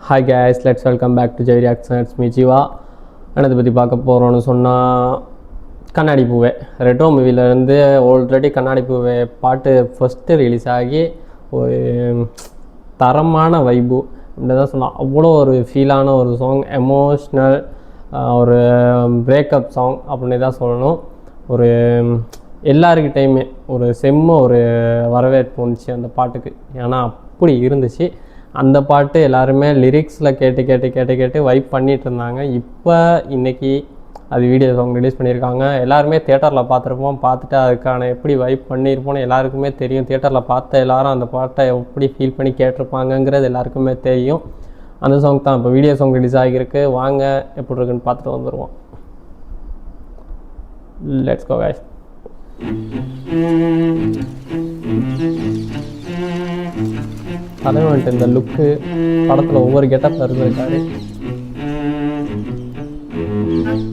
Hi guys, let's welcome back to Jai reactions. Me Jeeva. என்னதை பற்றி பார்க்க போகிறோன்னு சொன்னால், கண்ணாடி பூவே ரெட்ரோ மூவிலேருந்து ஆல்ரெடி கண்ணாடி பூவே பாட்டு ஃபஸ்ட்டு ரிலீஸ் ஆகி ஒரு தரமான வைப்பு அப்படி தான் சொன்னால், அவ்வளோ ஒரு ஃபீலான ஒரு சாங், எமோஷ்னல் ஒரு பிரேக்கப் சாங் அப்படின்னு தான் சொல்லணும். ஒரு எல்லாருக்கிட்டையுமே ஒரு ஒரு வரவேற்பு வந்துச்சு அந்த பாட்டுக்கு. ஏன்னா அப்படி இருந்துச்சு அந்த பாட்டு. எல்லாருமே லிரிக்ஸில் கேட்டு வைப் பண்ணிகிட்டு இருந்தாங்க. இப்போ இன்றைக்கி அது வீடியோ சாங் ரிலீஸ் பண்ணியிருக்காங்க. எல்லாருமே தியேட்டரில் பார்த்துருப்போம். பார்த்துட்டு அதுக்கான எப்படி வைப் பண்ணியிருப்போம்னு எல்லாருக்குமே தெரியும். தியேட்டரில் பார்த்த எல்லோரும் அந்த பாட்டை எப்படி ஃபீல் பண்ணி கேட்டிருப்பாங்கங்கிறது எல்லாருக்குமே தெரியும். அந்த சாங் தான் இப்போ வீடியோ சாங் ரிலீஸ் ஆகியிருக்கு. வாங்க எப்படி இருக்குன்னு பார்த்துட்டு வந்துடுவோம். Let's go guys. தலைவன் இந்த லுக்கு படத்தில் ஒவ்வொரு கெட்டப்பில் இருந்திருக்காரு.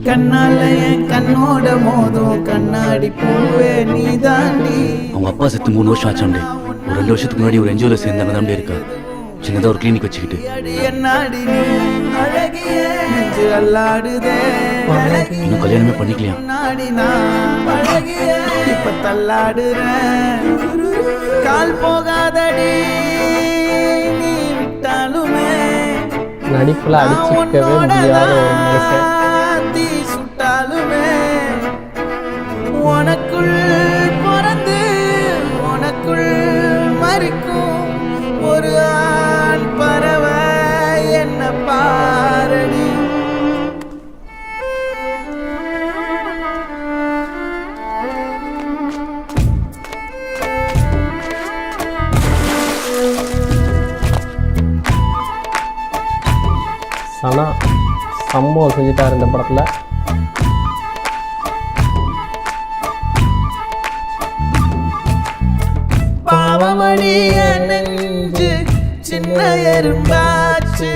கண்ணால என் கண்ணோட மோதும் கண்ணாடி பூவே நீ தாண்டி. அவங்க அப்பா செத்து 3 வருஷம் ஆச்சாண்டே. ஒரு 2 வருஷத்துக்கு முன்னாடி ஒரு என்ஜிஓல சேர்ந்தாங்க தான் இருக்கா. சின்னதாக ஒரு கிளினிக் வச்சுக்கிட்டு இன்னும் கல்யாணமே பண்ணிக்கலாம். இப்ப தள்ளாடுறேன் கால் போகாதடி நீ விட்டாலுமே. நடிப்புல அடிச்சுக்கவே முடியாத ஒரு மனுஷன். சுட்டாலுமே உனக்குள் பிறந்து உனக்குள் மறிக்கும் ஒரு ஆண் பறவை என்ன பாரடி. சனா சம்பவம் செஞ்சுட்டார் இந்த படத்தில். பாவமடிய நெஞ்சு சின்ன எறும்பாச்சு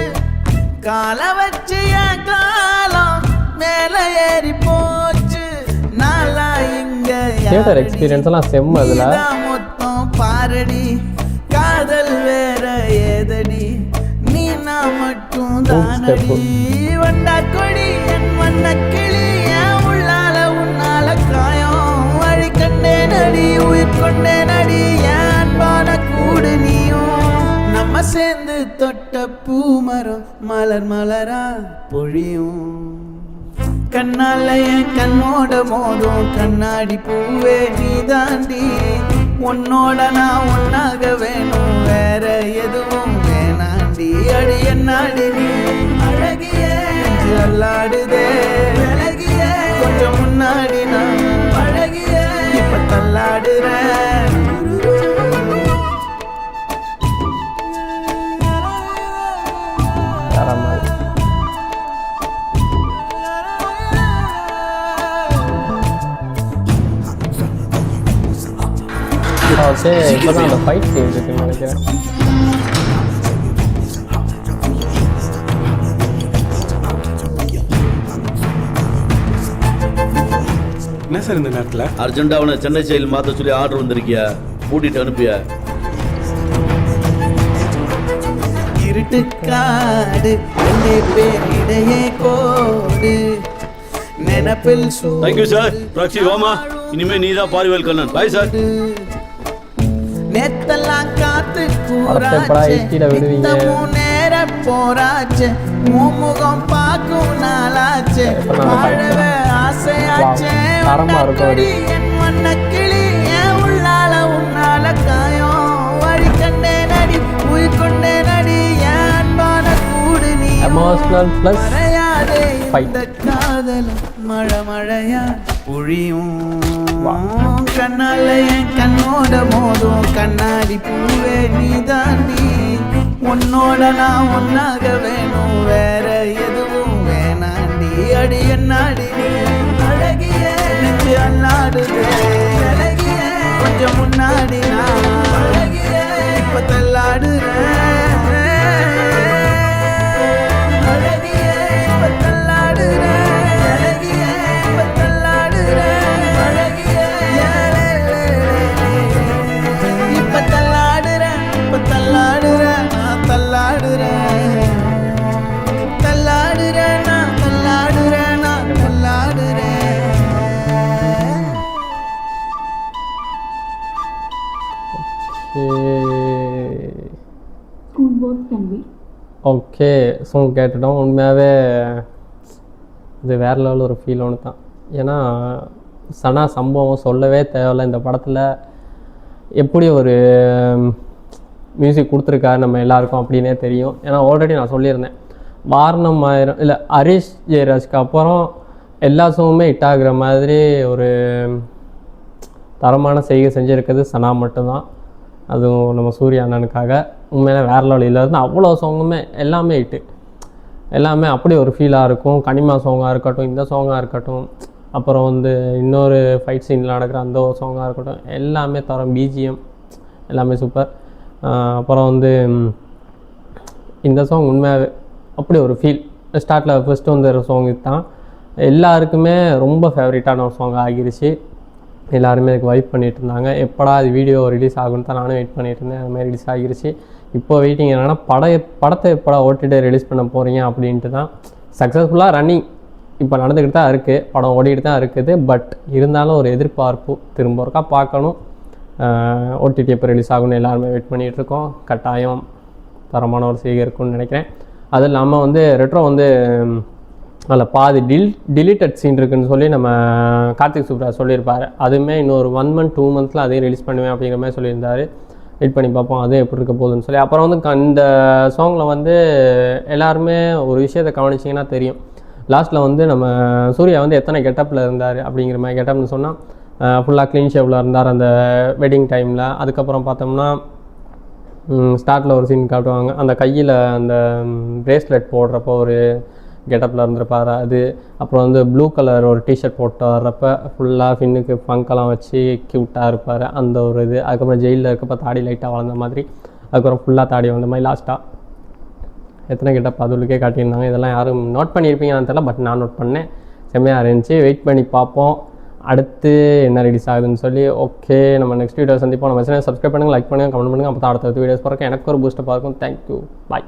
கால வச்சு என் காலம் மேல ஏறி போச்சு. நாளா இங்க தியேட்டர் எக்ஸ்பீரியன்ஸ் எல்லாம் செம்ம. அதுல மொத்தம் பாரடி காதல் வேற ஏதடி நீ நான் மட்டும் தானடி. வண்டா கொடி என் வண்ண கிளி என் உள்ளால உன்னால காயம் வழி கண்டே நடி உயிர் கொண்டே நடி என் பான கூடு நீயும். நம்ம சேர்ந்து தொட்ட பூமரம் மலர் மலரா பொழியும். கண்ணால என் கண்ணோட மோதும் கண்ணாடி பூவே நீ தாண்டி. உன்னோட நான் ஒன்னாக வேணும் வேற எதுவும் வேணாண்டி. அடி என்னாடி நீ அழகிய அல்லாடுதே அழகிய கொஞ்சம் முன்னாடி நான் அழகிய இப்ப தள்ளாடுறேன். இப்போதான் அந்த ஃபைட் சீன் இருக்குன்னு நினைக்கிறேன். என்ன சார் இந்த நேரத்தில் அர்ஜென்டா அவனை சென்னை செயல் மாற்ற சொல்லி ஆர்டர் வந்திருக்கியா? கூட்டிட்டு அனுப்பியா? இருட்டுக்காடு பேரிடையே கோடு நினப்பில் தேங்க்யூ சார். ராக்ஷி வாமா, இனிமே நீதான் பாரிவேல் கண்ணன். Bye sir. நேத்தெல்லாம் காத்து கூறாச்சே நேர போராச்சே முகம் பார்க்கும் நாளாச்சே வாழவே ஆசையாச்சே. என் மண்ண கிளி என் உள்ளால உன்னால காயம் வழி கண்டே நடி உயிர் கொண்டே நடி என் பான கூடு நீ. எமோஷனல் பிளஸ் மறையாதே இந்த காதல் மழை மழையா பொழியும். கண்ணால என் கண்ணோட மோதும் கண்ணாடி பூவே நீ தாண்டி. உன்னோட நான் ஒன்னாக வேணும் வேற எதுவும் வேணாண்டி. அடி என்னாடி நீ அழகிய நெஞ்சு அல்லாடுதே அழகிய கொஞ்சம் முன்னாடி நான் அழகிய இப்ப தள்ளாடுறேன். அழகிய இப்ப தள்ளாடுறேன் அழகிய இப்ப தள்ளாடுறேன் அழகிய இப்ப தள்ளாடுறேன் நான் தள்ளாடுறேன். Okay song கேட்டுட்டோம். உண்மையாகவே இது வேறு லெவலில் ஒரு ஃபீல் ஒன்று தான். ஏன்னா சனா சம்பவம் சொல்லவே தேவையில்லை. இந்த படத்தில் எப்படி ஒரு மியூசிக் கொடுத்துருக்காரு நம்ம எல்லாருக்கும் அப்படின்னே தெரியும். ஏன்னா ஆல்ரெடி நான் சொல்லியிருந்தேன், வாரணம் ஆயிரம் இல்லை ஹரிஷ் ஜெயராஜ்க்கு அப்புறம் எல்லா சாங்குமே ஹிட் ஆகுற மாதிரி ஒரு தரமான செய்கை செஞ்சுருக்கிறது சனா மட்டும்தான். அதுவும் நம்ம சூர்யா அண்ணனுக்காக உண்மையிலே வேறு லெவலில் இருந்து அவ்வளோ சாங்குமே எல்லாமே ஹிட்டு, எல்லாமே அப்படி ஒரு ஃபீலாக இருக்கும். கனிமா சாங்காக இருக்கட்டும், இந்த சாங்காக இருக்கட்டும், அப்புறம் வந்து இன்னொரு ஃபைட் சீனில் நடக்கிற அந்த ஒரு சாங்காக இருக்கட்டும், எல்லாமே தரம். பிஜிஎம் எல்லாமே சூப்பர். அப்புறம் வந்து இந்த சாங் உண்மையாகவே அப்படி ஒரு ஃபீல். ஸ்டார்ட்டில் ஃபஸ்ட்டு வந்து ஒரு சாங் தான் எல்லாருக்குமே ரொம்ப ஃபேவரட்டான ஒரு சாங் ஆகிருச்சு. எல்லாருமே அதுக்கு வைப் பண்ணிகிட்டு இருந்தாங்க. எப்படா அது வீடியோ ரிலீஸ் ஆகுன்னு தான் நானும் வெயிட் பண்ணிகிட்டு இருந்தேன். அதுமாதிரி ரிலீஸ் ஆகிருச்சு. இப்போ வெயிட்டிங் என்னென்னா படத்தை எப்படா ஓட்டிட்டு ரிலீஸ் பண்ண போகிறீங்க அப்படின்ட்டு தான். சக்ஸஸ்ஃபுல்லாக ரன்னிங் இப்போ நடந்துக்கிட்டு தான் இருக்குது, படம் ஓடிக்கிட்டு தான் இருக்குது. பட் இருந்தாலும் ஒரு எதிர்பார்ப்பு, திரும்ப ஒருக்கா பார்க்கணும், ஓடிடி எப்போ ரிலீஸ் ஆகுன்னு எல்லாருமே வெயிட் பண்ணிகிட்ருக்கோம். கட்டாயம் தரமான ஒரு செய்கை இருக்குன்னு நினைக்கிறேன். அது இல்லாமல் வந்து ரெட்ரோ வந்து அதில் பாதி டிலீட்டட் சீன் இருக்குதுன்னு சொல்லி நம்ம கார்த்திக் சுப்ராஜ் சொல்லியிருப்பார். அதுவுமே இன்னொரு 1 month 2 monthஸில் அதையும் ரிலீஸ் பண்ணுவேன் அப்படிங்கிற மாதிரி சொல்லியிருந்தார். வெயிட் பண்ணி பார்ப்போம் அதுவும் எப்படி இருக்க போகுதுன்னு சொல்லி. அப்புறம் வந்து இந்த சாங்கில் வந்து எல்லாருமே ஒரு விஷயத்தை கவனிச்சிங்கன்னா தெரியும். லாஸ்ட்டில் வந்து நம்ம சூர்யா வந்து எத்தனை கெட்டப்பில் இருந்தார் அப்படிங்கிற மாதிரி. கெட்டப்னு சொன்னால் ஃபுல்லாக க்ளீன் ஷேப்பில் இருந்தார் அந்த வெட்டிங் டைமில். அதுக்கப்புறம் பார்த்தோம்னா ஸ்டார்ட்டில் ஒரு சீன் காட்டுவாங்க, அந்த கையில் அந்த பிரேஸ்லெட் போடுறப்போ ஒரு கெட்டப்பில் இருந்திருப்பார் அது. அப்புறம் வந்து ப்ளூ கலர் ஒரு டிஷர்ட் போட்டு வர்றப்போ ஃபுல்லாக ஃபின்னுக்கு ஃபங்கெல்லாம் வச்சு க்யூட்டாக இருப்பார் அந்த ஒரு இது. அதுக்கப்புறம் ஜெயிலில் இருக்கப்போ தாடி லைட்டாக வளர்ந்த மாதிரி, அதுக்கப்புறம் ஃபுல்லாக தாடி வந்த மாதிரி லாஸ்ட்டாக எத்தனை கெட்டப் அதுவுக்கே காட்டியிருந்தாங்க. இதெல்லாம் யாரும் நோட் பண்ணியிருப்பீங்கன்னு தெரியல, பட் நான் நோட் பண்ணேன். செம்மையாக இருந்துச்சு. வெயிட் பண்ணி பார்ப்போம் அடுத்து என்ன ரிலீஸ் ஆகுதுன்னு சொல்லி. ஓகே, நம்ம நெக்ஸ்ட் வீடியோ சந்திப்போம். நம்ம சேனல் சப்ஸ்கிரைப் பண்ணுங்கள், லைக் பண்ணுங்கள், கமெண்ட் பண்ணுங்கள். அப்போ தான் அடுத்த வீடியோஸ் பார்க்க எனக்கு ஒரு பூஸ்டப்பாக இருக்கும். தேங்க்யூ, பாய்.